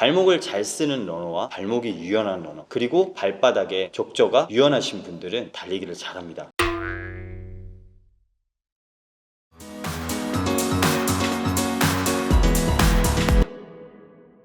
발목을 잘 쓰는 러너와 발목이 유연한 러너, 그리고 발바닥에 족저가 유연하신 분들은 달리기를 잘합니다.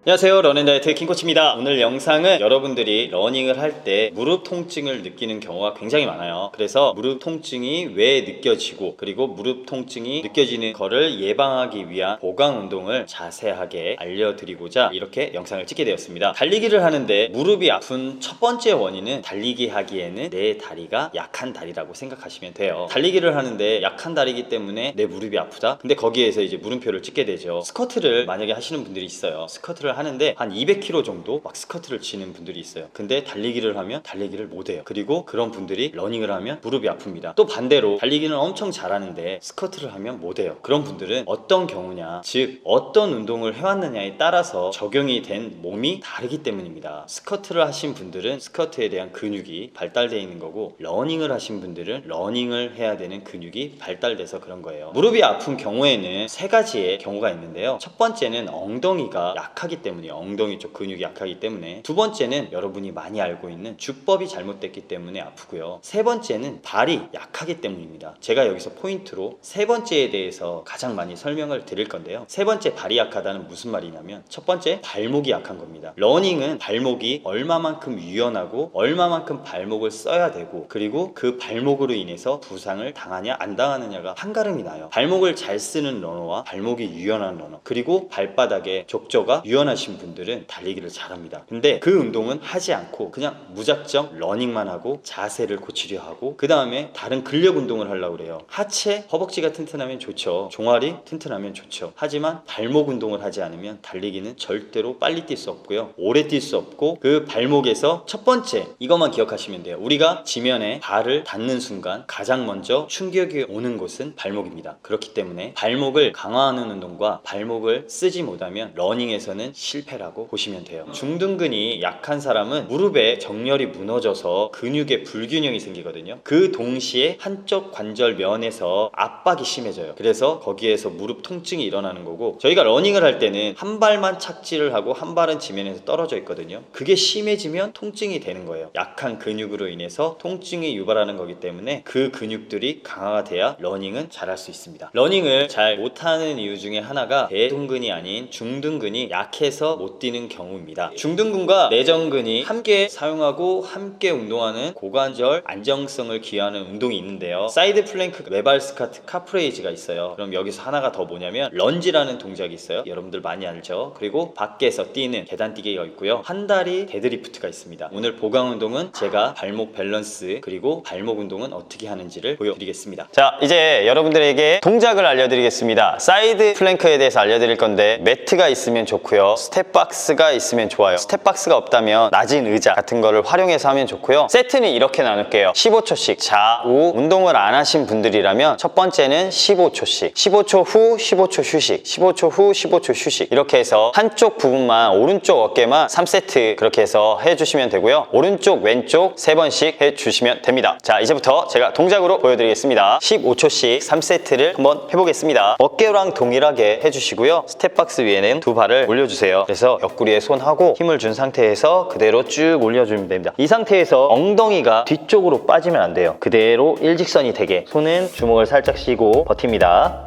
안녕하세요, 런앤다이어트의 킹코치입니다. 오늘 영상은 여러분들이 러닝을 할 때 무릎 통증을 느끼는 경우가 굉장히 많아요. 그래서 무릎 통증이 왜 느껴지고, 그리고 무릎 통증이 느껴지는 거를 예방하기 위한 보강 운동을 자세하게 알려드리고자 이렇게 영상을 찍게 되었습니다. 달리기를 하는데 무릎이 아픈 첫 번째 원인은 달리기 하기에는 내 다리가 약한 다리라고 생각하시면 돼요. 달리기를 하는데 약한 다리이기 때문에 내 무릎이 아프다? 근데 거기에서 이제 물음표를 찍게 되죠. 스쿼트를 만약에 하시는 분들이 있어요. 스쿼트를 하는데 한 200kg 정도 막 스쿼트를 치는 분들이 있어요. 근데 달리기를 하면 달리기를 못해요. 그리고 그런 분들이 러닝을 하면 무릎이 아픕니다. 또 반대로 달리기는 엄청 잘하는데 스쿼트를 하면 못해요. 그런 분들은 어떤 경우냐, 즉 어떤 운동을 해왔느냐에 따라서 적용이 된 몸이 다르기 때문입니다. 스쿼트를 하신 분들은 스쿼트에 대한 근육이 발달되어 있는 거고, 러닝을 하신 분들은 러닝을 해야 되는 근육이 발달돼서 그런 거예요. 무릎이 아픈 경우에는 세 가지의 경우가 있는데요. 첫 번째는 엉덩이가 약하기 때문에, 엉덩이 쪽 근육이 약하기 때문에. 두 번째는 여러분이 많이 알고 있는 주법이 잘못됐기 때문에 아프고요. 세 번째는 발이 약하기 때문입니다. 제가 여기서 포인트로 세 번째에 대해서 가장 많이 설명을 드릴 건데요. 세 번째 발이 약하다는 무슨 말이냐면, 첫 번째 발목이 약한 겁니다. 러닝은 발목이 얼마만큼 유연하고 얼마만큼 발목을 써야 되고, 그리고 그 발목으로 인해서 부상을 당하냐 안 당하느냐가 한가름이 나요. 발목을 잘 쓰는 러너와 발목이 유연한 러너, 그리고 발바닥에 족저가 유연하신 분들은 달리기를 잘합니다. 근데 그 운동은 하지 않고 그냥 무작정 러닝만 하고 자세를 고치려 하고, 그 다음에 다른 근력 운동을 하려고 그래요. 하체, 허벅지가 튼튼하면 좋죠. 종아리 튼튼하면 좋죠. 하지만 발목 운동을 하지 않으면 달리기는 절대로 빨리 뛸 수 없고요, 오래 뛸 수 없고, 그 발목에서 첫 번째 이것만 기억하시면 돼요. 우리가 지면에 발을 닿는 순간 가장 먼저 충격이 오는 곳은 발목입니다. 그렇기 때문에 발목을 강화하는 운동과 발목을 쓰지 못하면 러닝에서는 실패라고 보시면 돼요. 중둔근이 약한 사람은 무릎에 정렬이 무너져서 근육에 불균형이 생기거든요. 그 동시에 한쪽 관절 면에서 압박이 심해져요. 그래서 거기에서 무릎 통증이 일어나는 거고, 저희가 러닝을 할 때는 한 발만 착지를 하고 한 발은 지면에서 떨어져 있거든요. 그게 심해지면 통증이 되는 거예요. 약한 근육으로 인해서 통증이 유발하는 거기 때문에 그 근육들이 강화가 돼야 러닝은 잘할 수 있습니다. 러닝을 잘 못하는 이유 중에 하나가 대둔근이 아닌 중둔근이 약해서 못 뛰는 경우입니다. 중둔근과 내전근이 함께 사용하고 함께 운동하는 고관절 안정성을 기하는 운동이 있는데요. 사이드 플랭크, 외발 스쿼트, 카프레이즈가 있어요. 그럼 여기서 하나가 더 뭐냐면 런지라는 동작이 있어요. 여러분들 많이 알죠? 그리고 밖에서 뛰는 계단뛰기가 있고요. 한 다리 데드리프트가 있습니다. 오늘 보강 운동은 제가 발목 밸런스 그리고 발목 운동은 어떻게 하는지를 보여드리겠습니다. 자, 이제 여러분들에게 동작을 알려드리겠습니다. 사이드 플랭크에 대해서 알려드릴 건데, 매트가 있으면 좋고요, 스텝박스가 있으면 좋아요. 스텝박스가 없다면 낮은 의자 같은 거를 활용해서 하면 좋고요. 세트는 이렇게 나눌게요. 15초씩 좌우 운동을 안 하신 분들이라면 첫 번째는 15초씩, 15초 후 15초 휴식, 15초 후 15초 휴식, 이렇게 해서 한쪽 부분만, 오른쪽 어깨만 3세트 그렇게 해서 해주시면 되고요. 오른쪽 왼쪽 3번씩 해주시면 됩니다. 자, 이제부터 제가 동작으로 보여드리겠습니다. 15초씩 3세트를 한번 해보겠습니다. 어깨랑 동일하게 해주시고요. 스텝박스 위에는 두 발을 올려주세요. 그래서 옆구리에 손하고 힘을 준 상태에서 그대로 쭉 올려주면 됩니다. 이 상태에서 엉덩이가 뒤쪽으로 빠지면 안 돼요. 그대로 일직선이 되게 손은 주먹을 살짝 쥐고 버팁니다.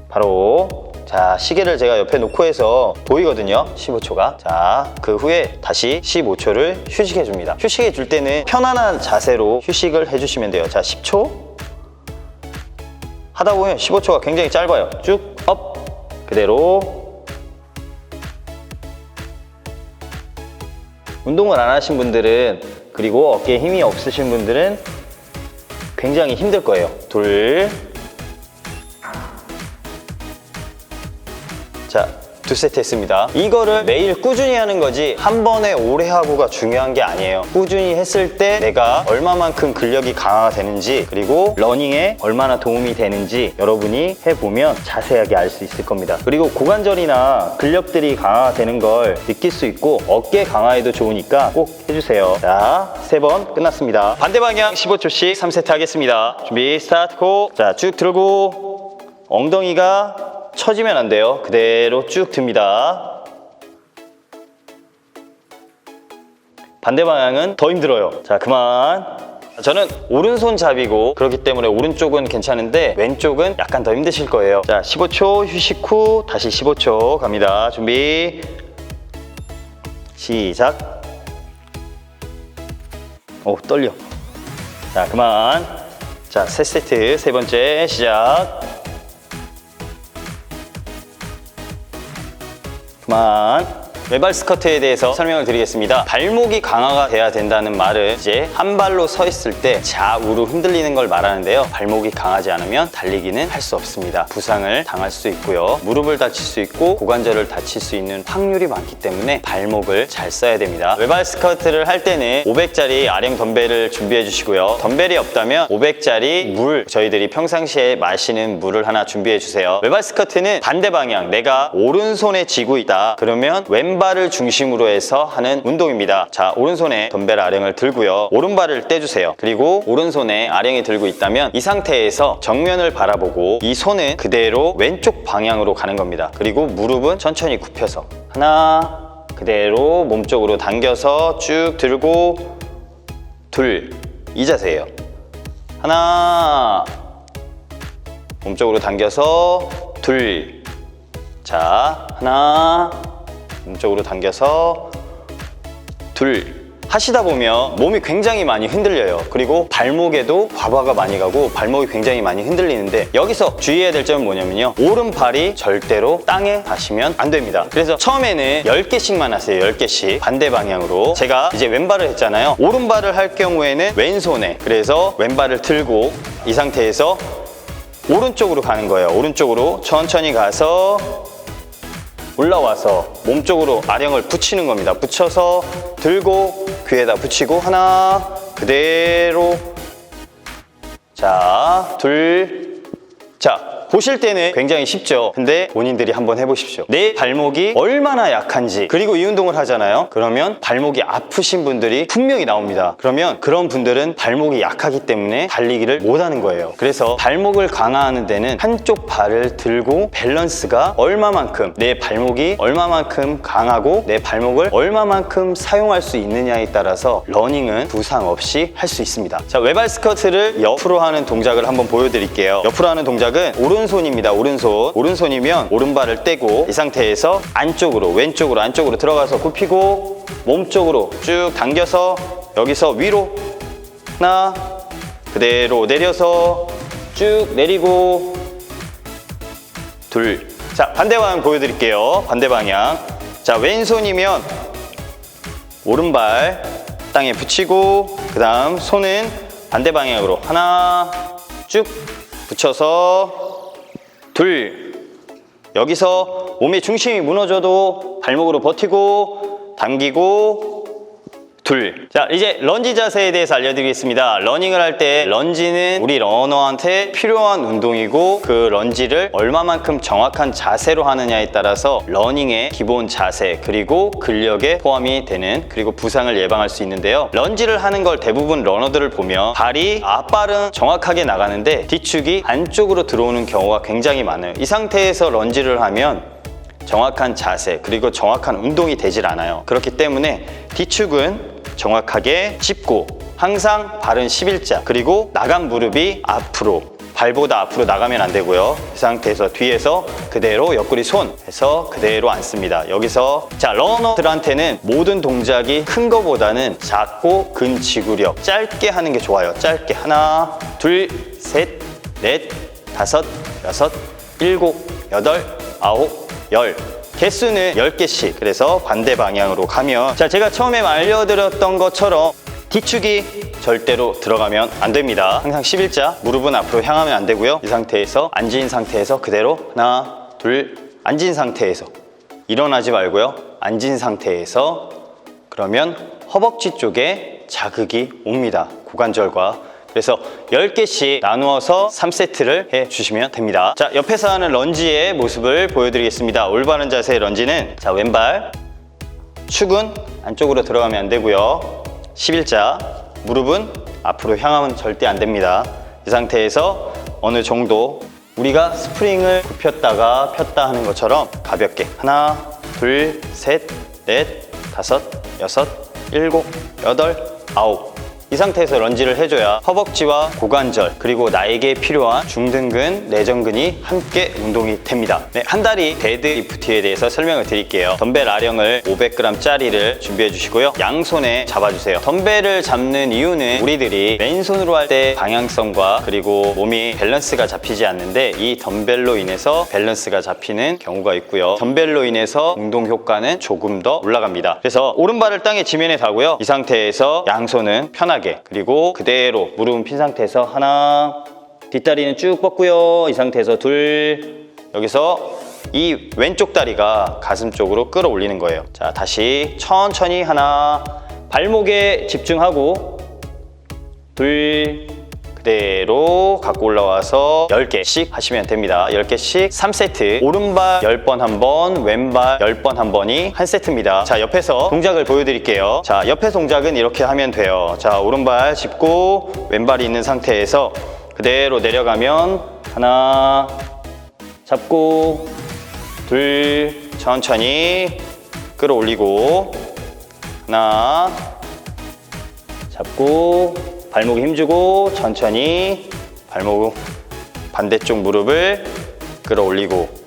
바로, 자, 시계를 제가 옆에 놓고 해서 보이거든요. 15초가. 자, 그 후에 다시 15초를 휴식해 줍니다. 휴식해 줄 때는 편안한 자세로 휴식을 해주시면 돼요. 자, 10초 하다 보면 15초가 굉장히 짧아요. 쭉 업, 그대로. 운동을 안 하신 분들은, 그리고 어깨에 힘이 없으신 분들은 굉장히 힘들 거예요. 둘. 자, 2세트 했습니다. 이거를 매일 꾸준히 하는 거지 한 번에 오래 하고가 중요한 게 아니에요. 꾸준히 했을 때 내가 얼마만큼 근력이 강화가 되는지, 그리고 러닝에 얼마나 도움이 되는지 여러분이 해보면 자세하게 알 수 있을 겁니다. 그리고 고관절이나 근력들이 강화가 되는 걸 느낄 수 있고 어깨 강화에도 좋으니까 꼭 해주세요. 자, 3번 끝났습니다. 반대 방향 15초씩 3세트 하겠습니다. 준비 스타트. 고. 자, 쭉 들고 엉덩이가 처지면 안 돼요. 그대로 쭉 듭니다. 반대 방향은 더 힘들어요. 자, 그만. 저는 오른손잡이고 그렇기 때문에 오른쪽은 괜찮은데 왼쪽은 약간 더 힘드실 거예요. 자, 15초 휴식 후 다시 15초 갑니다. 준비 시작. 오, 떨려. 자, 그만. 자, 세 세트 세 번째 시작. 그만. 왼발 스쿼트에 대해서 설명을 드리겠습니다. 발목이 강화가 돼야 된다는 말은 이제 한 발로 서 있을 때 좌우로 흔들리는 걸 말하는데요. 발목이 강하지 않으면 달리기는 할 수 없습니다. 부상을 당할 수 있고요. 무릎을 다칠 수 있고 고관절을 다칠 수 있는 확률이 많기 때문에 발목을 잘 써야 됩니다. 왼발 스쿼트를 할 때는 500짜리 아령 덤벨을 준비해 주시고요. 덤벨이 없다면 500짜리 물, 저희들이 평상시에 마시는 물을 하나 준비해 주세요. 왼발 스쿼트는 반대 방향, 내가 오른손에 쥐고 있다. 그러면 왼발을 중심으로 해서 하는 운동입니다. 자, 오른손에 덤벨 아령을 들고요. 오른발을 떼주세요. 그리고 오른손에 아령이 들고 있다면 이 상태에서 정면을 바라보고 이 손은 그대로 왼쪽 방향으로 가는 겁니다. 그리고 무릎은 천천히 굽혀서 하나, 그대로 몸쪽으로 당겨서 쭉 들고 둘, 이 자세예요. 하나, 몸쪽으로 당겨서 둘, 자, 하나, 몸쪽으로 당겨서 둘. 하시다 보면 몸이 굉장히 많이 흔들려요. 그리고 발목에도 과부하가 많이 가고 발목이 굉장히 많이 흔들리는데 여기서 주의해야 될 점은 뭐냐면요, 오른발이 절대로 땅에 닿으시면 안 됩니다. 그래서 처음에는 10개씩만 하세요. 10개씩 반대 방향으로. 제가 이제 왼발을 했잖아요. 오른발을 할 경우에는 왼손에, 그래서 왼발을 들고 이 상태에서 오른쪽으로 가는 거예요. 오른쪽으로 천천히 가서 올라와서 몸쪽으로 아령을 붙이는 겁니다. 붙여서 들고 귀에다 붙이고 하나, 그대로. 자, 둘. 자, 보실 때는 굉장히 쉽죠. 근데 본인들이 한번 해보십시오. 내 발목이 얼마나 약한지. 그리고 이 운동을 하잖아요. 그러면 발목이 아프신 분들이 분명히 나옵니다. 그러면 그런 분들은 발목이 약하기 때문에 달리기를 못하는 거예요. 그래서 발목을 강화하는 데는 한쪽 발을 들고 밸런스가 얼마만큼, 내 발목이 얼마만큼 강하고 내 발목을 얼마만큼 사용할 수 있느냐에 따라서 러닝은 부상 없이 할 수 있습니다. 자, 외발 스쿼트를 옆으로 하는 동작을 한번 보여드릴게요. 옆으로 하는 동작은 오른손입니다. 오른손. 오른손이면 오른발을 떼고 이 상태에서 안쪽으로, 왼쪽으로, 안쪽으로 들어가서 굽히고 몸쪽으로 쭉 당겨서 여기서 위로 하나, 그대로 내려서 쭉 내리고 둘. 자, 반대 방향 보여드릴게요. 반대 방향. 자, 왼손이면 오른발 땅에 붙이고 그 다음 손은 반대 방향으로 하나 쭉 붙여서 둘. 여기서 몸의 중심이 무너져도 발목으로 버티고 당기고 둘. 자, 이제 런지 자세에 대해서 알려드리겠습니다. 러닝을 할 때 런지는 우리 러너한테 필요한 운동이고 그 런지를 얼마만큼 정확한 자세로 하느냐에 따라서 러닝의 기본 자세 그리고 근력에 포함이 되는, 그리고 부상을 예방할 수 있는데요. 런지를 하는 걸 대부분 러너들을 보면 발이 앞발은 정확하게 나가는데 뒤축이 안쪽으로 들어오는 경우가 굉장히 많아요. 이 상태에서 런지를 하면 정확한 자세 그리고 정확한 운동이 되질 않아요. 그렇기 때문에 뒤축은 정확하게 짚고 항상 발은 11자, 그리고 나간 무릎이 앞으로, 발보다 앞으로 나가면 안 되고요. 이 상태에서 뒤에서 그대로 옆구리 손 해서 그대로 앉습니다. 여기서 자, 러너들한테는 모든 동작이 큰 거보다는 작고 근지구력 짧게 하는 게 좋아요. 짧게 하나, 둘, 셋, 넷, 다섯, 여섯, 일곱, 여덟, 아홉, 열. 개수는 10개씩. 그래서 반대 방향으로 가면, 자, 제가 처음에 알려드렸던 것처럼 뒤축이 절대로 들어가면 안 됩니다. 항상 11자, 무릎은 앞으로 향하면 안 되고요. 이 상태에서 앉은 상태에서 그대로 하나, 둘, 앉은 상태에서 일어나지 말고요. 앉은 상태에서, 그러면 허벅지 쪽에 자극이 옵니다. 고관절과. 그래서 10개씩 나누어서 3세트를 해주시면 됩니다. 자, 옆에서 하는 런지의 모습을 보여드리겠습니다. 올바른 자세의 런지는, 자, 왼발 축은 안쪽으로 들어가면 안 되고요. 11자, 무릎은 앞으로 향하면 절대 안 됩니다. 이 상태에서 어느 정도 우리가 스프링을 굽혔다가 폈다 하는 것처럼 가볍게 하나, 둘, 셋, 넷, 다섯, 여섯, 일곱, 여덟, 아홉 이 상태에서 런지를 해줘야 허벅지와 고관절 그리고 나에게 필요한 중등근, 내전근이 함께 운동이 됩니다. 네, 한 다리 데드리프트에 대해서 설명을 드릴게요. 덤벨 아령을 500g짜리를 준비해 주시고요. 양손에 잡아주세요. 덤벨을 잡는 이유는 우리들이 맨손으로 할 때 방향성과 그리고 몸이 밸런스가 잡히지 않는데 이 덤벨로 인해서 밸런스가 잡히는 경우가 있고요. 덤벨로 인해서 운동 효과는 조금 더 올라갑니다. 그래서 오른발을 땅에 지면에 다고요. 이 상태에서 양손은 편하게 그리고 그대로 무릎은 핀 상태에서 하나, 뒷다리는 쭉 뻗고요. 이 상태에서 둘, 여기서 이 왼쪽 다리가 가슴 쪽으로 끌어올리는 거예요. 자, 다시 천천히 하나, 발목에 집중하고 둘, 그대로 갖고 올라와서 10개씩 하시면 됩니다. 10개씩 3세트. 오른발 10번 한 번, 왼발 10번 한 번이 한 세트입니다. 자, 옆에서 동작을 보여드릴게요. 자, 옆에 동작은 이렇게 하면 돼요. 자, 오른발 짚고 왼발이 있는 상태에서 그대로 내려가면 하나, 잡고 둘, 천천히 끌어올리고 하나, 잡고 발목에 힘주고 천천히 발목 반대쪽 무릎을 끌어올리고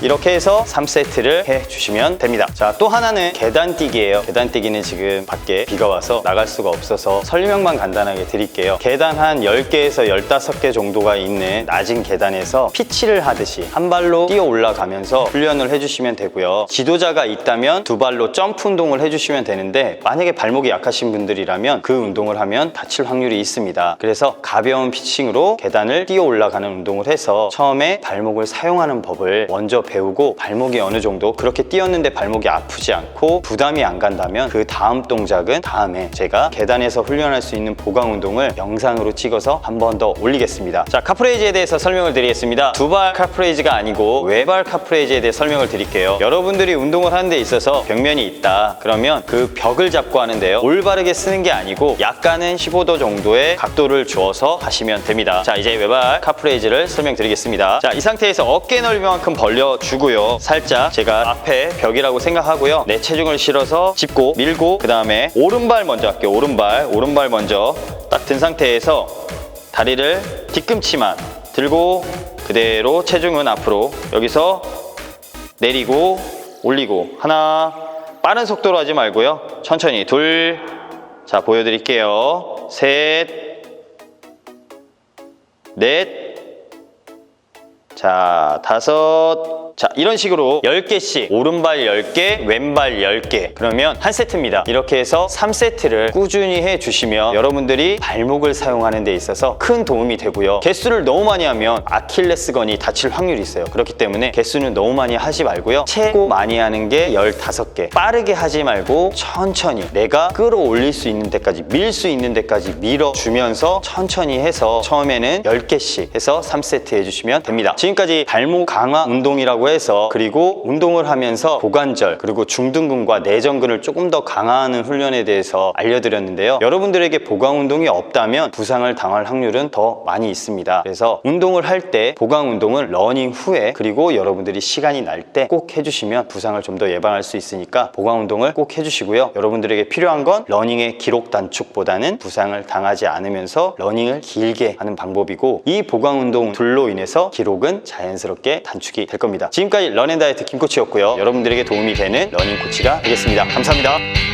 이렇게 해서 3세트를 해주시면 됩니다. 자, 또 하나는 계단뛰기예요. 계단뛰기는 지금 밖에 비가 와서 나갈 수가 없어서 설명만 간단하게 드릴게요. 계단 한 10개에서 15개 정도가 있는 낮은 계단에서 피치를 하듯이 한 발로 뛰어 올라가면서 훈련을 해주시면 되고요. 지도자가 있다면 두 발로 점프 운동을 해주시면 되는데 만약에 발목이 약하신 분들이라면 그 운동을 하면 다칠 확률이 있습니다. 그래서 가벼운 피칭으로 계단을 뛰어 올라가는 운동을 해서 처음에 발목을 사용하는 법을 먼저 배우고 발목이 어느 정도 그렇게 뛰었는데 발목이 아프지 않고 부담이 안 간다면 그 다음 동작은 다음에 제가 계단에서 훈련할 수 있는 보강 운동을 영상으로 찍어서 한 번 더 올리겠습니다. 자, 카프레이즈에 대해서 설명을 드리겠습니다. 두발 카프레이즈가 아니고 외발 카프레이즈에 대해 설명을 드릴게요. 여러분들이 운동을 하는 데 있어서 벽면이 있다 그러면 그 벽을 잡고 하는데요. 올바르게 쓰는 게 아니고 약간은 15도 정도의 각도를 주어서 하시면 됩니다. 자, 이제 외발 카프레이즈를 설명드리겠습니다. 자, 이 상태에서 어깨 넓이만큼 벌려 주고요. 살짝 제가 앞에 벽이라고 생각하고요. 내 체중을 실어서 짚고 밀고 그 다음에 오른발 먼저 할게요. 오른발 먼저 딱 든 상태에서 다리를 뒤꿈치만 들고 그대로 체중은 앞으로 여기서 내리고 올리고 하나, 빠른 속도로 하지 말고요. 천천히 둘, 자 보여드릴게요. 셋, 넷, 자 다섯, 자 이런 식으로 10개씩 오른발 10개, 왼발 10개 그러면 한 세트입니다. 이렇게 해서 3세트를 꾸준히 해주시면 여러분들이 발목을 사용하는 데 있어서 큰 도움이 되고요. 개수를 너무 많이 하면 아킬레스건이 다칠 확률이 있어요. 그렇기 때문에 개수는 너무 많이 하지 말고요. 최고 많이 하는 게 15개. 빠르게 하지 말고 천천히 내가 끌어올릴 수 있는 데까지 밀 수 있는 데까지 밀어주면서 천천히 해서 처음에는 10개씩 해서 3세트 해주시면 됩니다. 지금까지 발목 강화 운동이라고 해서 그리고 운동을 하면서 고관절 그리고 중등근과 내전근을 조금 더 강화하는 훈련에 대해서 알려드렸는데요. 여러분들에게 보강 운동이 없다면 부상을 당할 확률은 더 많이 있습니다. 그래서 운동을 할 때 보강 운동은 러닝 후에 그리고 여러분들이 시간이 날 때 꼭 해주시면 부상을 좀 더 예방할 수 있으니까 보강 운동을 꼭 해주시고요. 여러분들에게 필요한 건 러닝의 기록 단축보다는 부상을 당하지 않으면서 러닝을 길게 하는 방법이고 이 보강 운동들로 인해서 기록은 자연스럽게 단축이 될 겁니다. 지금까지 런앤다이어트 김코치였고요. 여러분들에게 도움이 되는 러닝 코치가 되겠습니다. 감사합니다.